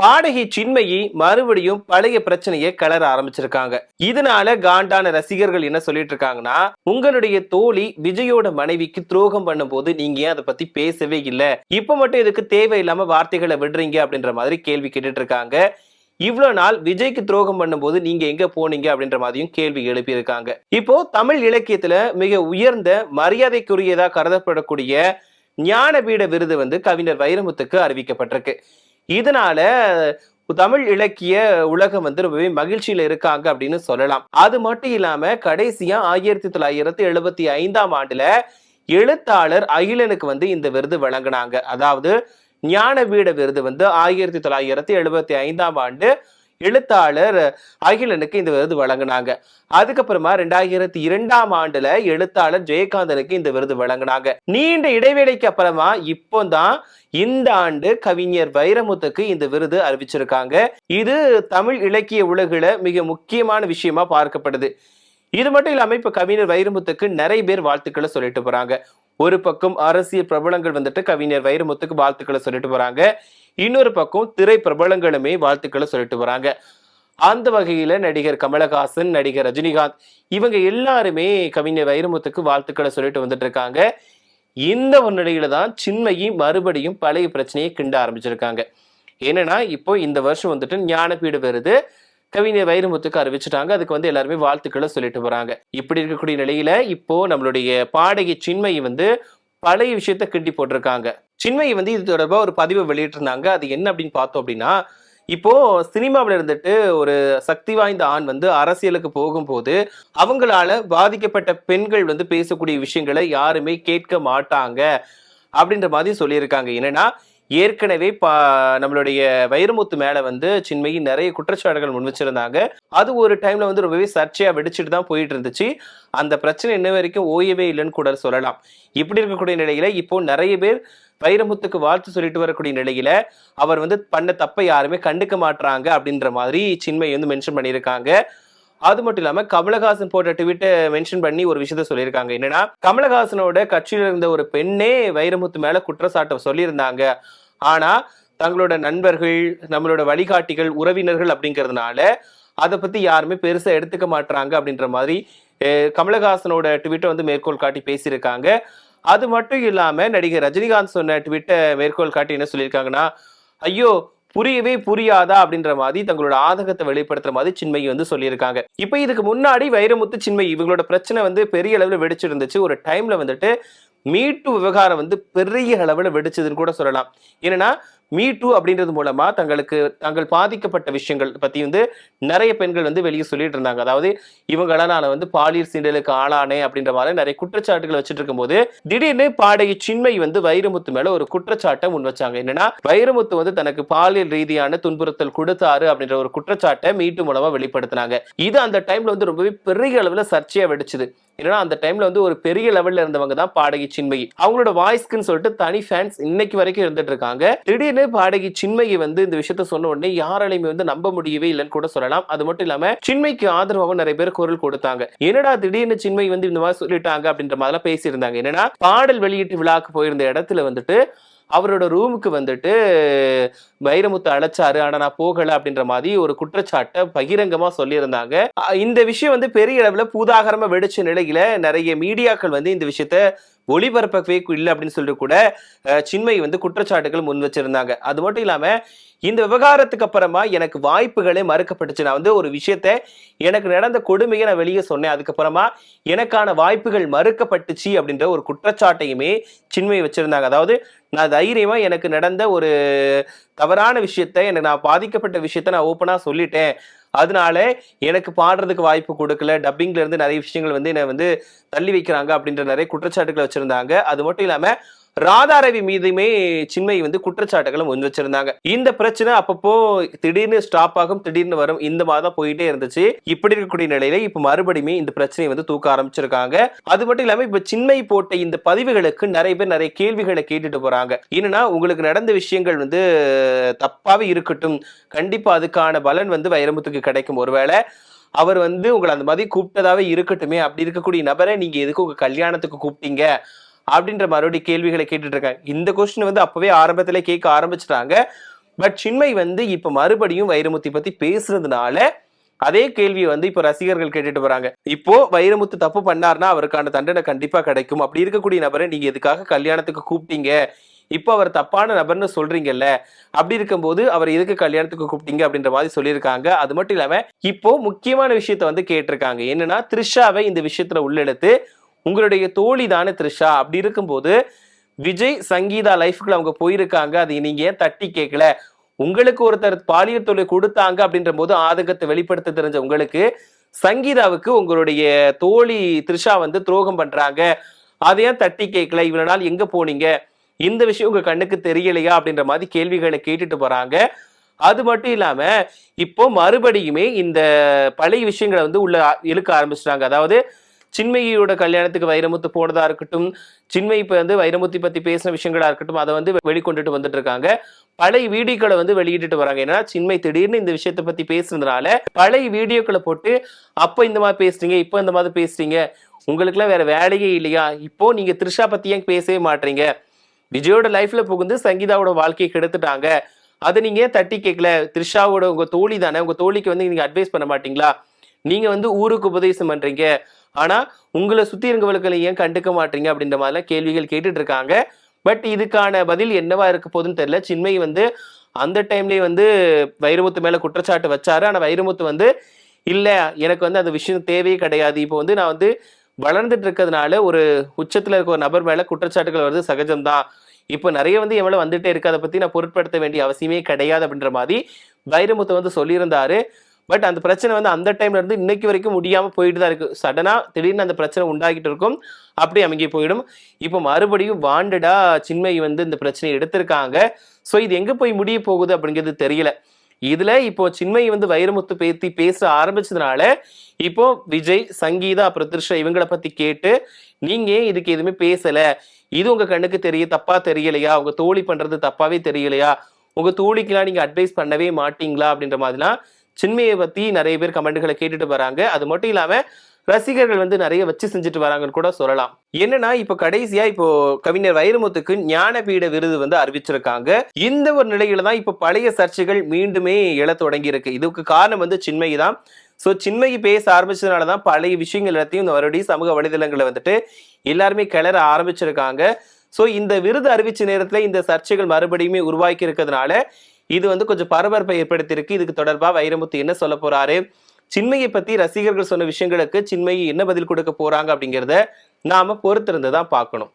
பாடகி சின்மயி மறுபடியும் பழைய பிரச்சனையை கிளற ஆரம்பிச்சிருக்காங்க. இதனால காண்டான ரசிகர்கள் என்ன சொல்லிட்டு இருக்காங்கன்னா, உங்களுடைய தோழி விஜயோட மனைவிக்கு துரோகம் பண்ணும் போது நீங்க ஏன் அதை பத்தி பேசவே இல்ல, இப்ப மட்டும் இதுக்கு தேவையில்லாம வார்த்தைகளை விடுறீங்க அப்படின்ற மாதிரி கேள்வி கேட்டுட்டு இருக்காங்க. இவ்வளவு நாள் விஜய்க்கு துரோகம் பண்ணும்போது நீங்க எங்க போனீங்க அப்படின்ற மாதிரியும் கேள்வி எழுப்பி இருக்காங்க. இப்போ தமிழ் இலக்கியத்துல மிக உயர்ந்த மரியாதைக்குரியதா கருதப்படக்கூடிய ஞானபீட விருது வந்து கவிஞர் வைரமுத்துக்கு அறிவிக்கப்பட்டிருக்கு. இதனால தமிழ் இலக்கிய உலகம் வந்து ரொம்பவே மகிழ்ச்சியில இருக்காங்க அப்படின்னு சொல்லலாம். அது மட்டும் இல்லாம கடைசியா 1975 எழுத்தாளர் அகிலனுக்கு வந்து இந்த விருது வழங்கினாங்க. அதாவது ஞானபீட விருது வந்து 1975 எழுத்தாளர் அகிலனுக்கு இந்த விருது வழங்கினாங்க. அதுக்கப்புறமா 2002 எழுத்தாளர் ஜெயகாந்தனுக்கு இந்த விருது வழங்கினாங்க. நீண்ட இடைவேளைக்கு அப்புறமா இப்போதான் இந்த ஆண்டு கவிஞர் வைரமுத்துக்கு இந்த விருது அறிவிச்சிருக்காங்க. இது தமிழ் இலக்கிய உலகில மிக முக்கியமான விஷயமா பார்க்கப்படுது. இது மட்டும் இல்லாம இப்ப கவிஞர் வைரமுத்துக்கு நிறைய பேர் வாழ்த்துக்களை சொல்லிட்டு போறாங்க. ஒரு பக்கம் அரசியல் பிரபலங்கள் வந்துட்டு கவிஞர் வைரமுத்துக்கு வாழ்த்துக்களை சொல்லிட்டு போறாங்க. இன்னொரு பக்கம் திரை பிரபலங்களுமே வாழ்த்துக்களை சொல்லிட்டு வராங்க. அந்த வகையில நடிகர் கமலஹாசன், நடிகர் ரஜினிகாந்த் இவங்க எல்லாருமே கவிஞர் வைரமுத்துக்கு வாழ்த்துக்களை சொல்லிட்டு வந்துட்டு இருக்காங்க. இந்த ஒரு நிலையில தான் சின்மயி மறுபடியும் பழைய பிரச்சனையை கிண்ட ஆரம்பிச்சிருக்காங்க. என்னன்னா இப்போ இந்த வருஷம் வந்துட்டு ஞானபீட விருது கவிஞர் வைரமுத்துக்கு அறிவிச்சுட்டாங்க. அதுக்கு வந்து எல்லாருமே வாழ்த்துக்களை சொல்லிட்டு வராங்க. இப்படி இருக்கக்கூடிய நிலையில இப்போ நம்மளுடைய பாடகி சின்மயி வந்து பழைய விஷயத்த கிண்டி போட்டிருக்காங்க. சின்மயி வந்து இது தொடர்பா ஒரு பதிவை வெளியிட்டு இருந்தாங்க. அது என்ன அப்படின்னு பார்த்தோம் அப்படின்னா, இப்போ சினிமாவில இருந்துட்டு ஒரு சக்தி வாய்ந்த ஆண் வந்து அரசியலுக்கு போகும்போது அவங்களால பாதிக்கப்பட்ட பெண்கள் வந்து பேசக்கூடிய விஷயங்களை யாருமே கேட்க மாட்டாங்க அப்படின்ற மாதிரி சொல்லியிருக்காங்க. என்னன்னா ஏற்கனவே நம்மளுடைய வைரமுத்து மேல வந்து சின்மயி நிறைய குற்றச்சாட்டுகள் முன் வச்சிருந்தாங்க. அது ஒரு டைம்ல வந்து ரொம்பவே சர்ச்சையா வெடிச்சுட்டு தான் போயிட்டு இருந்துச்சு. அந்த பிரச்சனை இன்ன வரைக்கும் ஓயவே இல்லைன்னு கூட சொல்லலாம். இப்படி இருக்கக்கூடிய நிலையில இப்போ நிறைய பேர் வைரமுத்துக்கு வாழ்த்து சொல்லிட்டு வரக்கூடிய நிலையில அவர் வந்து பண்ண தப்பை யாருமே கண்டுக்க மாட்டாங்க அப்படின்ற மாதிரி சின்மயி வந்து மென்ஷன் பண்ணியிருக்காங்க. அது மட்டும் இல்லாம கமலஹாசன் போட்ட ட்வீட்டை மென்ஷன் பண்ணி ஒரு விஷயத்த சொல்லியிருக்காங்க. என்னன்னா கமலஹாசனோட கட்சியில இருந்த ஒரு பெண்ணே வைரமுத்து மேல குற்றச்சாட்டை சொல்லியிருந்தாங்க. ஆனா தங்களோட நண்பர்கள், நம்மளோட வழிகாட்டிகள், உறவினர்கள் அப்படிங்கிறதுனால அதை பத்தி யாருமே பெருசா எடுத்துக்க மாட்டாங்க அப்படின்ற மாதிரி கமலஹாசனோட ட்வீட்டை வந்து மேற்கோள் காட்டி பேசியிருக்காங்க. அது மட்டும் இல்லாம நடிகர் ரஜினிகாந்த் சொன்ன ட்வீட்டை மேற்கோள் காட்டி என்ன சொல்லியிருக்காங்கன்னா, ஐயோ புரியவே புரியாதா அப்படின்ற மாதிரி தங்களோட ஆதங்கத்தை வெளிப்படுத்துற மாதிரி சின்மயி வந்து சொல்லியிருக்காங்க. இப்ப இதுக்கு முன்னாடி வைரமுத்து, சின்மயி இவங்களோட பிரச்சனை வந்து பெரிய அளவுல வெடிச்சிருந்துச்சு. ஒரு டைம்ல வந்துட்டு மீட்டு விவகாரம் வந்து பெரிய அளவுல வெடிச்சதுன்னு கூட சொல்லலாம். ஏன்னா மீட்டு அப்படின்றது மூலமா தங்கள் பாதிக்கப்பட்ட விஷயங்கள் பத்தி வந்து நிறைய பெண்கள் வந்து வெளியே சொல்லிட்டு இருந்தாங்க. அதாவது இவங்களால நான் வந்து பாலியல் சீண்டலுக்கு ஆளானே அப்படின்ற மாதிரி நிறைய குற்றச்சாட்டுகள் வச்சுட்டு இருக்கும்போது திடீர்னு பாடகி சின்மயி வந்து வைரமுத்து மேல ஒரு குற்றச்சாட்டை முன் வச்சாங்க. என்னன்னா வைரமுத்து வந்து தனக்கு பாலியல் ரீதியான துன்புறுத்தல் கொடுத்தாரு அப்படின்ற ஒரு குற்றச்சாட்டை மீட்டு மூலமா வெளிப்படுத்தினாங்க. இது அந்த டைம்ல வந்து ரொம்பவே பெரிய அளவுல சர்ச்சையா வெடிச்சது. ஏன்னா அந்த டைம்ல வந்து ஒரு பெரிய லெவல்ல இருந்தவங்க தான் பாடகி சின்மயி. அவங்களோட வாய்ஸ்க்குன்னு சொல்லிட்டு தனி ஃபேன்ஸ் இன்னைக்கு வரைக்கும் இருந்துட்டு இருக்காங்க. திடீர்னு பாடகி சின்மயி வந்து இந்த விஷயத்த சொன்ன உடனே யாராலையுமே வந்து நம்ப முடியவே இல்லைன்னு கூட சொல்லலாம். அது மட்டும் இல்லாம சின்மயிக்கு ஆதரவாக நிறைய பேர் குரல் கொடுத்தாங்க. என்னடா திடீர்னு சின்மயி வந்து இந்த மாதிரி சொல்லிட்டாங்க அப்படின்ற மாதிரி பேசியிருந்தாங்க. என்னன்னா பாடல் வெளியீட்டு விழாக்கு போயிருந்த இடத்துல வந்துட்டு அவரோட ரூமுக்கு வந்துட்டு வைரமுத்து அழைச்சாரு, ஆனா நான் போகல அப்படின்ற மாதிரி ஒரு குற்றச்சாட்டை பகிரங்கமா சொல்லியிருந்தாங்க. இந்த விஷயம் வந்து பெரிய அளவுல பூதாகரமா வெடிச்ச நிலையில நிறைய மீடியாக்கள் வந்து இந்த விஷயத்த ஒளிபரப்பவே இல்லை அப்படின்னு சொல்லிட்டு கூட சின்மயி வந்து குற்றச்சாட்டுகள் முன் வச்சிருந்தாங்க. அது மட்டும் இல்லாம இந்த விவகாரத்துக்கு அப்புறமா எனக்கு வாய்ப்புகளே மறுக்கப்பட்டுச்சு. நான் வந்து ஒரு விஷயத்த எனக்கு நடந்த கொடுமையை நான் வெளியே சொன்னேன், அதுக்கப்புறமா எனக்கான வாய்ப்புகள் மறுக்கப்பட்டுச்சு அப்படின்ற ஒரு குற்றச்சாட்டையுமே சின்மயி வச்சிருந்தாங்க. அதாவது நான் தைரியமா எனக்கு நடந்த ஒரு தவறான விஷயத்த, எனக்கு நான் பாதிக்கப்பட்ட விஷயத்த நான் ஓப்பனா சொல்லிட்டேன், அதனால எனக்கு பாடுறதுக்கு வாய்ப்பு கொடுக்கல, டப்பிங்ல இருந்து நிறைய விஷயங்கள் வந்து என்னை வந்து தள்ளி வைக்கிறாங்க அப்படின்ற நிறைய குற்றச்சாட்டுகளை வச்சிருந்தாங்க. அது மட்டும் இல்லாம ராதாரவி மீதுமே சின்மயி வந்து குற்றச்சாட்டுகளை முன் வச்சிருந்தாங்க. இந்த பிரச்சனை அப்பப்போ திடீர்னு ஸ்டாப் ஆகும், திடீர்னு வரும், இந்த மாதிரி போயிட்டே இருந்துச்சு. இப்படி இருக்கக்கூடிய நிலையில இப்ப மறுபடியுமே இந்த பிரச்சனையை வந்து தூக்க ஆரம்பிச்சிருக்காங்க. அது மட்டும் இல்லாம இப்ப சின்மயி போட்ட இந்த பதிவுகளுக்கு நிறைய பேர் நிறைய கேள்விகளை கேட்டுட்டு போறாங்க. என்னன்னா உங்களுக்கு நடந்த விஷயங்கள் வந்து தப்பாவே இருக்கட்டும், கண்டிப்பா அதுக்கான பலன் வந்து வைரமுத்துக்கு கிடைக்கும். ஒருவேளை அவர் வந்து உங்களை அந்த மாதிரி கூப்பிட்டதாவே இருக்கட்டுமே, அப்படி இருக்கக்கூடிய நபரை நீங்க எதுக்கு உங்க கல்யாணத்துக்கு கூப்பிட்டீங்க அப்படின்ற மறுபடியும் கேள்விகளை கேட்டுட்டு இருக்காங்க. இந்த கொஸ்டின் வந்து அப்பவே ஆரம்பத்திலே கேட்க ஆரம்பிச்சுட்டாங்க. பட் சின்மை வந்து இப்ப மறுபடியும் வைரமுத்து பத்தி பேசுறதுனால அதே கேள்வியை வந்து இப்ப ரசிகர்கள் கேட்டுட்டு வராங்க. இப்போ வைரமுத்து தப்பு பண்ணார்னா அவருக்கான தண்டனை கண்டிப்பா கிடைக்கும். அப்படி இருக்கக்கூடிய நபரை நீங்க எதுக்காக கல்யாணத்துக்கு கூப்பிட்டீங்க? இப்போ அவர் தப்பான நபர்னு சொல்றீங்கல்ல, அப்படி இருக்கும்போது அவர் எதுக்கு கல்யாணத்துக்கு கூப்பிட்டீங்க அப்படின்ற மாதிரி சொல்லியிருக்காங்க. அது மட்டும் இல்லாம இப்போ முக்கியமான விஷயத்த வந்து கேட்டிருக்காங்க. என்னன்னா த்ரிஷாவை இந்த விஷயத்துல உள்ளெடுத்து உங்களுடைய தோழி தானே த்ரிஷா, அப்படி இருக்கும்போது விஜய் சங்கீதா லைஃப்குள்ள அவங்க போயிருக்காங்க, அதை நீங்க ஏன் தட்டி கேட்கல? உங்களுக்கு ஒருத்தர் பாலியல் தொல்லை கொடுத்தாங்க அப்படின்ற போது ஆதங்கத்தை வெளிப்படுத்த தெரிஞ்ச உங்களுக்கு சங்கீதாவுக்கு உங்களுடைய தோழி த்ரிஷா வந்து துரோகம் பண்றாங்க, அதையும் தட்டி கேட்கல? இவ்வளவு நாள் எங்க போனீங்க? இந்த விஷயம் உங்க கண்ணுக்கு தெரியலையா? அப்படின்ற மாதிரி கேள்விகளை கேட்டுட்டு போறாங்க. அது மட்டும் இல்லாம இப்போ மறுபடியுமே இந்த பழைய விஷயங்களை வந்து உள்ள இழுக்க ஆரம்பிச்சிட்டாங்க. அதாவது சின்மயியோட கல்யாணத்துக்கு வைரமுத்து போனதா இருக்கட்டும், சின்மயி இப்ப வந்து வைரமுத்து பத்தி பேசின விஷயங்களா இருக்கட்டும், அதை வந்து வெளிக்கொண்டுட்டு வந்துட்டு இருக்காங்க. பழைய வீடியோக்களை வந்து வெளியிட்டு வராங்க. ஏன்னா சின்மை திடீர்னு இந்த விஷயத்தை பத்தி பேசுறதுனால பழைய வீடியோக்களை போட்டு அப்ப இந்த மாதிரி பேசுறீங்க, இப்ப இந்த மாதிரி பேசுறீங்க, உங்களுக்கு எல்லாம் வேற வேலையே இல்லையா? இப்போ நீங்க த்ரிஷா பத்தி ஏன் பேசவே மாட்டீங்க? விஜயோட லைஃப்ல புகுந்து சங்கீதாவோட வாழ்க்கையை கெடுத்துட்டாங்க, அதை நீங்க தட்டி கேட்கல? த்ரிஷாவோட உங்க தோழி தானே, உங்க தோழிக்கு வந்து நீங்க அட்வைஸ் பண்ண மாட்டீங்களா? நீங்க வந்து ஊருக்கு உபதேசம் பண்றீங்க, ஆனா உங்களை சுத்தி இருக்கவர்களை ஏன் கண்டுக்க மாட்டீங்க? அப்படின்ற மாதிரிலாம் கேள்விகள் கேட்டுட்டு இருக்காங்க. பட் இதுக்கான பதில் என்னவா இருக்க போதுன்னு தெரியல. சின்மை வந்து அந்த டைம்லயே வந்து வைரமுத்து மேல குற்றச்சாட்டு வச்சாரு. ஆனா வைரமுத்து வந்து இல்ல, எனக்கு வந்து அந்த விஷயம் தேவையே கிடையாது, இப்போ வந்து நான் வந்து வளர்ந்துட்டு இருக்கிறதுனால ஒரு உச்சத்துல இருக்க ஒரு நபர் மேல குற்றச்சாட்டுகள் வருது சகஜம்தான், இப்போ நிறைய வந்து எவ்வளவு வந்துட்டே இருக்கு, அதை பத்தி நான் பொருட்படுத்த வேண்டிய அவசியமே கிடையாது அப்படின்ற மாதிரி வைரமுத்து வந்து சொல்லியிருந்தாரு. பட் அந்த பிரச்சனை வந்து அந்த டைம்ல இருந்து இன்னைக்கு வரைக்கும் முடியாம போயிட்டு தான் இருக்கு. சடனா திடீர்னு அந்த பிரச்சனை உண்டாகிட்டு இருக்கும், அப்படி அமுங்கி போயிடும். இப்போ மறுபடியும் வாண்டடா சின்மை வந்து இந்த பிரச்சனையை எடுத்திருக்காங்க. ஸோ இது எங்க போய் முடிய போகுது அப்படிங்கிறது தெரியல. இதுல இப்போ சின்மை வந்து வைரமுத்து பேத்தி பேச ஆரம்பிச்சதுனால இப்போ விஜய் சங்கீதா அப்புறம் த்ரிஷா இவங்களை பத்தி கேட்டு நீங்க ஏன் இதுக்கு எதுவுமே பேசல? இது உங்க கண்ணுக்கு தப்பா தெரியலையா? உங்க தோழி பண்றது தப்பாவே தெரியலையா? உங்க தோழிக்கெல்லாம் நீங்க அட்வைஸ் பண்ணவே மாட்டீங்களா? அப்படின்ற மாதிரிலாம் சின்மையை பத்தி நிறைய பேர் கமெண்ட்களை கேட்டுட்டு வராங்க. அது மட்டும் இல்லாம ரசிகர்கள் வந்து நிறைய வச்சு செஞ்சுட்டு வராங்கன்னு கூட சொல்லலாம். என்னன்னா இப்போ கடைசியா இப்போ கவிஞர் வைரமுத்துக்கு ஞானபீட விருது வந்து அறிவிச்சிருக்காங்க. இந்த ஒரு நிலையில தான் இப்போ பழைய சர்ச்சைகள் மீண்டுமே எழ தொடங்கி இருக்கு. இதுக்கு காரணம் வந்து சின்மயி தான். ஸோ சின்மயி பேச ஆரம்பிச்சதுனாலதான் பழைய விஷயங்கள் எல்லாத்தையும் இந்த மறுபடியும் சமூக வலைதளங்களை வந்துட்டு எல்லாருமே கிளற ஆரம்பிச்சிருக்காங்க. ஸோ இந்த விருது அறிவிச்ச நேரத்துல இந்த சர்ச்சைகள் மறுபடியுமே உருவாக்கி இருக்கிறதுனால இது வந்து கொஞ்சம் பரபரப்பை ஏற்படுத்தியிருக்கு. இதுக்கு தொடர்பா வைரமுத்து என்ன சொல்ல போறாரு, சின்மையை பத்தி ரசிகர்கள் சொன்ன விஷயங்களுக்கு சின்மயி என்ன பதில் கொடுக்க போறாங்க அப்படிங்கிறத நாம பொறுத்திருந்து தான் பார்க்கணும்.